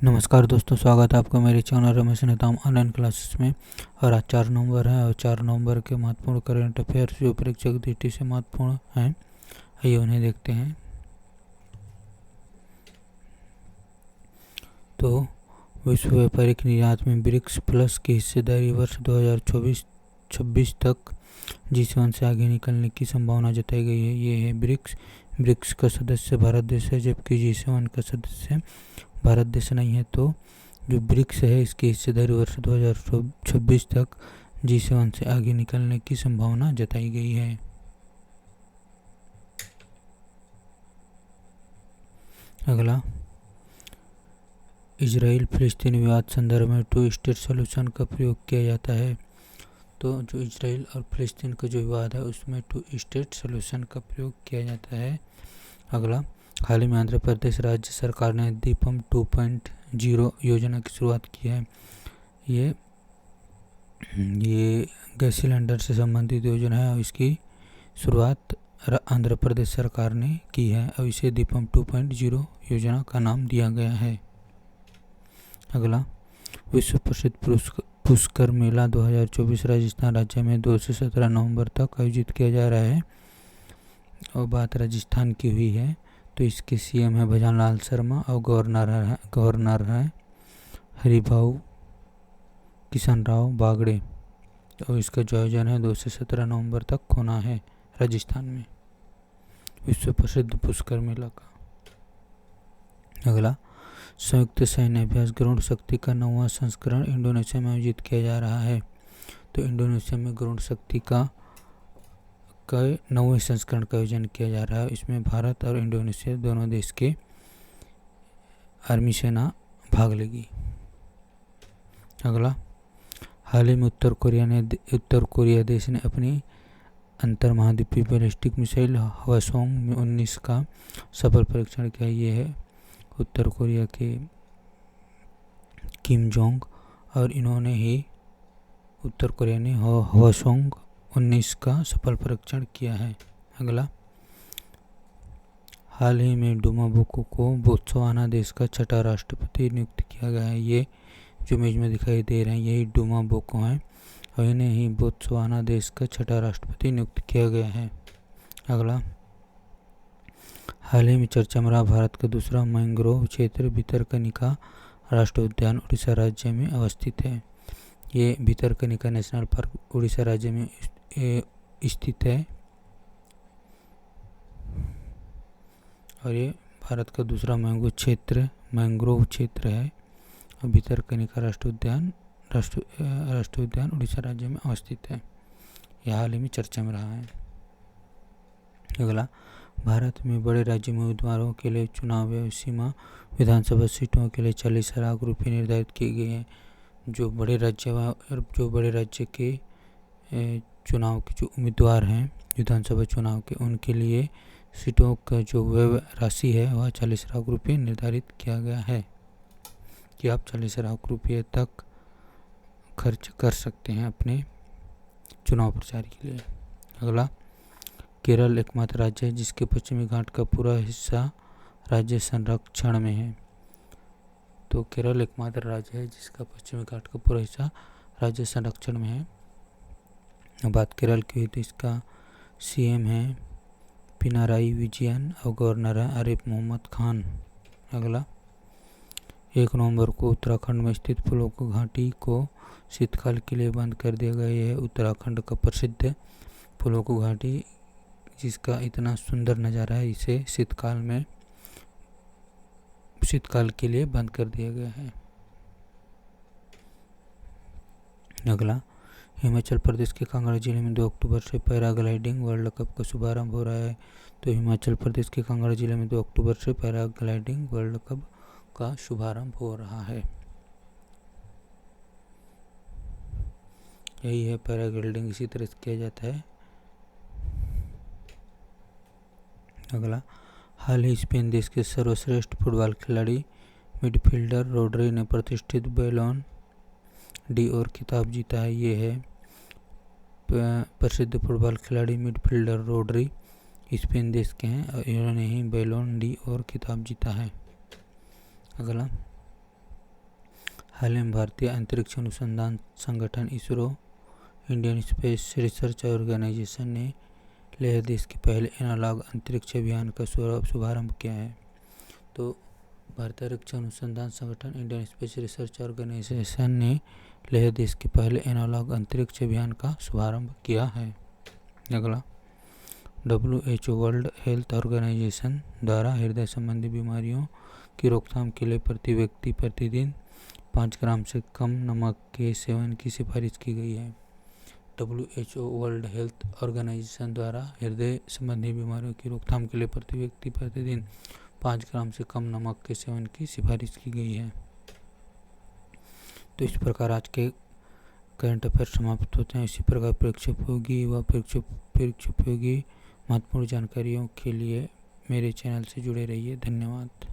नमस्कार दोस्तों, स्वागत है आपका मेरे channel Ramesh Netam online classes में। और आज 4 नवंबर है और 4 नवंबर के महत्वपूर्ण करंट अफेयर्स जो परीक्षा की दृष्टि से महत्वपूर्ण हैं, आइए उन्हें देखते हैं। तो विश्व व्यापारिक निर्यात में ब्रिक्स प्लस की हिस्सेदारी वर्ष 2024-26 तक G7 से आगे निकलने की संभावना जताई गई है। ये है ब्रिक्स का सदस्य भारत देश है, जबकि G7 का सदस्य भारत देश नहीं है। तो जो ब्रिक्स है इसकी हिस्सेदारी वर्ष 2026 तक G7 से आगे निकलने की संभावना जताई गई है। अगला, इजराइल फिलिस्तीन विवाद संदर्भ में 2 स्टेट सॉल्यूशन का प्रयोग किया जाता है। तो जो इजराइल और फिलिस्तीन का जो विवाद है उसमें 2 स्टेट सॉल्यूशन का प्रयोग किया जाता है। अगला, हाल ही में आंध्र प्रदेश राज्य सरकार ने दीपम 2.0 योजना की शुरुआत की है। ये गैस सिलेंडर से संबंधित योजना है और इसकी शुरुआत आंध्र प्रदेश सरकार ने की है और इसे दीपम 2.0 योजना का नाम दिया गया है। अगला, विश्व प्रसिद्ध पुष्कर मेला 2024 राजस्थान राज्य में 2 से 17 नवंबर तक आयोजित किया जा रहा है और बात राजस्थान की हुई है। तो इसके सीएम है भजनलाल शर्मा और गवर्नर है हरिभाऊ किशन राव बागड़े। और इसका जो आयोजन है 2 से 17 नवंबर तक होना है राजस्थान में, विश्व प्रसिद्ध पुष्कर मेला का। अगला, संयुक्त सैन्य अभ्यास गरुड़ शक्ति का 9वां संस्करण इंडोनेशिया में आयोजित किया जा रहा है। तो इंडोनेशिया में गरुड़ शक्ति का 9वें संस्करण का आयोजन किया जा रहा है। इसमें भारत और इंडोनेशिया दोनों देश के आर्मी सेना भाग लेगी। अगला, हाल ही में उत्तर कोरिया देश ने अपनी अंतर महाद्वीपीय बैलिस्टिक मिसाइल हवासोंग 19 का सफल परीक्षण किया। ये है उत्तर कोरिया के किम जोंग और इन्होंने ही उत्तर कोरिया ने हवासोंग 19 का सफल परीक्षण किया है। अगला, हाल ही में डूमा बोको को बोत्सवाना देश का 6ठा राष्ट्रपति नियुक्त किया गया है। ये जो इमेज में दिखाई दे रहे हैं यही डूमा बोको हैं और इन्हें ही बोत्सवाना देश का 6ठा राष्ट्रपति नियुक्त किया गया है। अगला, हाल ही में चर्चा में रहा भारत का दूसरा मैंग्रोव क्षेत्र भितरकनिका राष्ट्रीय उद्यान उड़ीसा राज्य में अवस्थित है। ये भितरकनिका नेशनल पार्क उड़ीसा राज्य में स्थित है और ये भारत का दूसरा मैंग्रोव क्षेत्र है और भितरकनिका राष्ट्रीय उद्यान उड़ीसा राज्य में अवस्थित है। यह हाल ही में चर्चा में रहा है। अगला, भारत में बड़े राज्य में उम्मीदवारों के लिए चुनाव सीमा विधानसभा सीटों के लिए 40 लाख रुपये निर्धारित किए गए हैं। जो बड़े राज्य के चुनाव के जो उम्मीदवार हैं विधानसभा चुनाव के, उनके लिए सीटों का जो व्यय राशि है वह 40 लाख रुपये निर्धारित किया गया है कि आप 40 लाख रुपये तक खर्च कर सकते हैं अपने चुनाव प्रचार के लिए। अगला, केरल एकमात्र राज्य है जिसके पश्चिमी घाट का पूरा हिस्सा राज्य संरक्षण में है। तो केरल एकमात्र राज्य है जिसका पश्चिमी घाट का पूरा हिस्सा राज्य संरक्षण में है। बात केरल की हुई तो इसका सीएम है पिनाराई विजयन और गवर्नर है आरिफ मोहम्मद खान। अगला, 1 नवंबर को उत्तराखंड में स्थित फूलों घाटी को शीतकाल के लिए बंद कर दिया गया। है उत्तराखंड का प्रसिद्ध फूलों घाटी जिसका इतना सुंदर नज़ारा है, इसे शीतकाल के लिए बंद कर दिया गया है। अगला, हिमाचल प्रदेश के कांगड़ा जिले में 2 अक्टूबर से पैराग्लाइडिंग वर्ल्ड कप का शुभारंभ हो रहा है। तो हिमाचल प्रदेश के कांगड़ा जिले में 2 अक्टूबर से पैराग्लाइडिंग वर्ल्ड कप का शुभारंभ हो रहा है। यही है पैराग्लाइडिंग, इसी तरह से किया जाता है। अगला, हाल ही स्पेन देश के सर्वश्रेष्ठ फुटबॉल खिलाड़ी मिडफील्डर रोड्री ने प्रतिष्ठित बैलोन डी'ओर खिताब जीता है। ये है प्रसिद्ध फुटबॉल खिलाड़ी मिडफील्डर रोड्री स्पेन देश के हैं और इन्होंने ही बैलोन डी'ओर खिताब जीता है। अगला, हाल में भारतीय अंतरिक्ष अनुसंधान संगठन ISRO, Indian space research organisation ने लेह देश के पहले एनालॉग अंतरिक्ष अभियान का शुभारंभ किया है। तो भारतीय अंतरिक्ष अनुसंधान संगठन, इंडियन स्पेस रिसर्च ऑर्गेनाइजेशन ने लेह देश के पहले एनालॉग अंतरिक्ष अभियान का शुभारंभ किया है। अगला, WHO वर्ल्ड हेल्थ ऑर्गेनाइजेशन द्वारा हृदय संबंधी बीमारियों की रोकथाम के लिए प्रति व्यक्ति प्रतिदिन 5 ग्राम से कम नमक के सेवन की सिफारिश की गई है। WHO वर्ल्ड हेल्थ ऑर्गेनाइजेशन द्वारा हृदय संबंधी बीमारियों की रोकथाम के लिए प्रति व्यक्ति प्रतिदिन 5 ग्राम से कम नमक के सेवन की सिफारिश की गई है। तो इस प्रकार आज के करंट अफेयर समाप्त होते हैं। इसी प्रकार परीक्षा उपयोगी व परीक्षा उपयोगी महत्वपूर्ण जानकारियों के लिए मेरे चैनल से जुड़े रहिए। धन्यवाद।